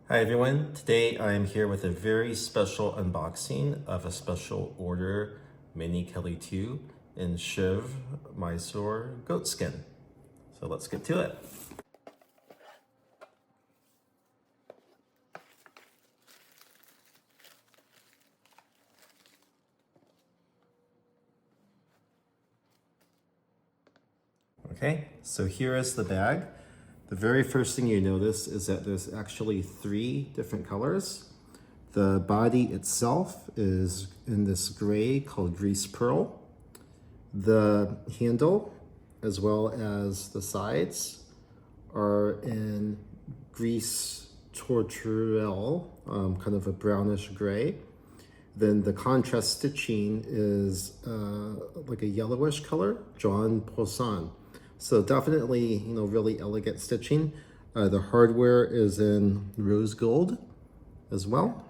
Hi everyone, today I am here with a very special unboxing of a special order Mini Kelly 2 in Shiv Mysore Goatskin. So let's get to it. Okay, so here is the bag. The very first thing you notice is that there's actually 3 different colors. The body itself is in this gray called grease pearl. The handle, as well as the sides, are in grease tourterelle, kind of a brownish gray. Then the contrast stitching is like a yellowish color, John Poisson. So definitely, really elegant stitching. The hardware is in rose gold as well.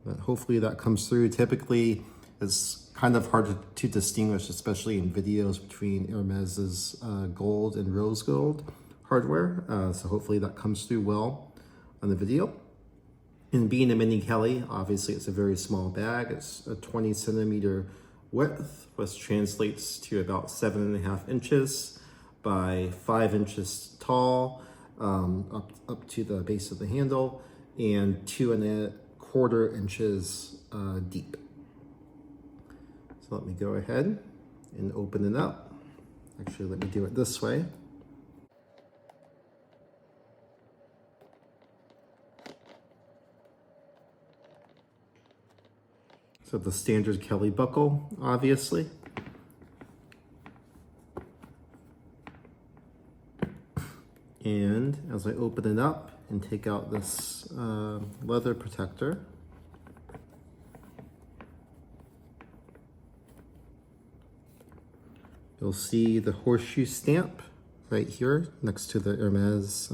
But hopefully that comes through. Typically, it's kind of hard to distinguish, especially in videos, between Hermes's gold and rose gold hardware. So hopefully that comes through well on the video. And being a Mini Kelly, obviously it's a very small bag. It's a 20 centimeter width, which translates to about 7.5 inches by 5 inches tall, up to the base of the handle, and 2.25 inches deep. So let me go ahead and open it up. Actually, let me do it this way. So the standard Kelly buckle, obviously. And as I open it up and take out this leather protector, you'll see the horseshoe stamp right here next to the Hermes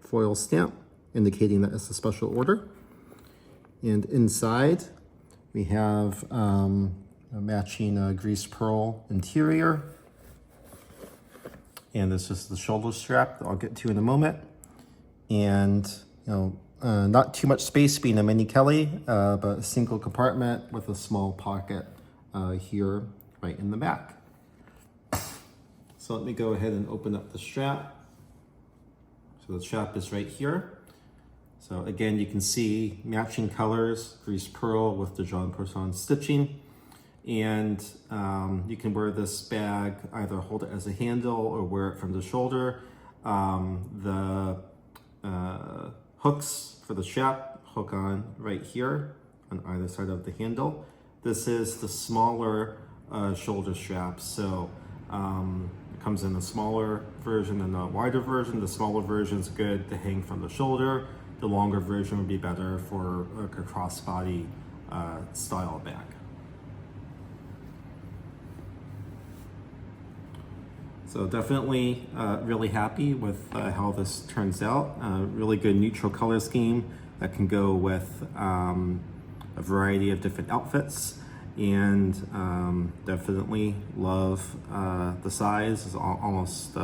foil stamp, indicating that it's a special order. And inside, we have a matching grease pearl interior. And this is the shoulder strap that I'll get to in a moment. And, not too much space being a Mini Kelly, but a single compartment with a small pocket here right in the back. So let me go ahead and open up the strap. So the strap is right here. So again, you can see matching colors, grease pearl with the John Poisson stitching. And you can wear this bag, either hold it as a handle or wear it from the shoulder. The hooks for the strap hook on right here on either side of the handle. This is the smaller shoulder strap. So it comes in a smaller version and a wider version. The smaller version is good to hang from the shoulder. The longer version would be better for like a crossbody style bag. So definitely really happy with how this turns out. Really good neutral color scheme that can go with a variety of different outfits. And definitely love the size. It's almost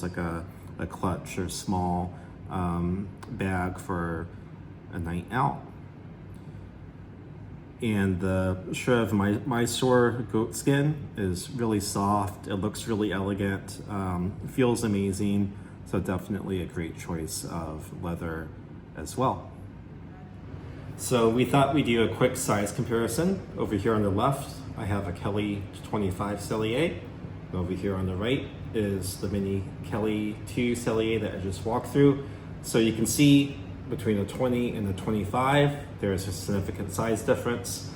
like a clutch or small bag for a night out. And the Shiv Mysore Goatskin is really soft. It looks really elegant, feels amazing. So definitely a great choice of leather as well. So we thought we'd do a quick size comparison. Over here on the left, I have a Kelly 25 Cellier. And over here on the right is the Mini Kelly 2 Cellier that I just walked through. So you can see between a 20 and a 25, there's a significant size difference.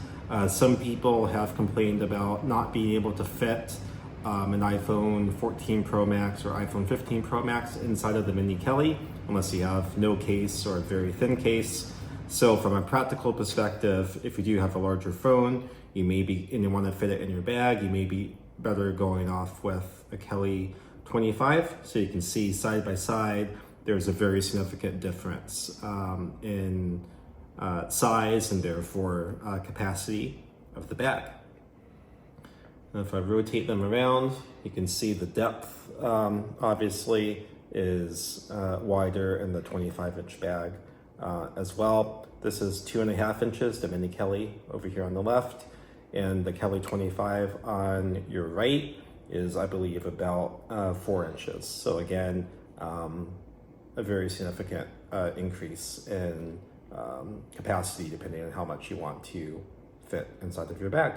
Some people have complained about not being able to fit an iPhone 14 Pro Max or iPhone 15 Pro Max inside of the Mini Kelly, unless you have no case or a very thin case. So from a practical perspective, if you do have a larger phone, and you want to fit it in your bag, you may be better going off with a Kelly 25. So you can see side by side, there's a very significant difference in size and therefore capacity of the bag. And if I rotate them around, you can see the depth obviously is wider in the 25-inch bag as well. This is 2.5 inches, the Mini Kelly over here on the left, and the Kelly 25 on your right is, I believe, about 4 inches. So again, a very significant increase in capacity depending on how much you want to fit inside of your bag.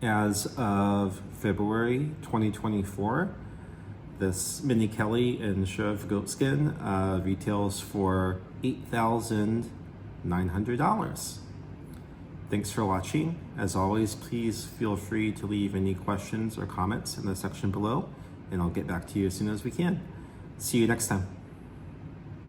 As of February 2024, this Mini Kelly in Mysore Goatskin retails for $8,900. Thanks for watching. As always, please feel free to leave any questions or comments in the section below, and I'll get back to you as soon as we can. See you next time.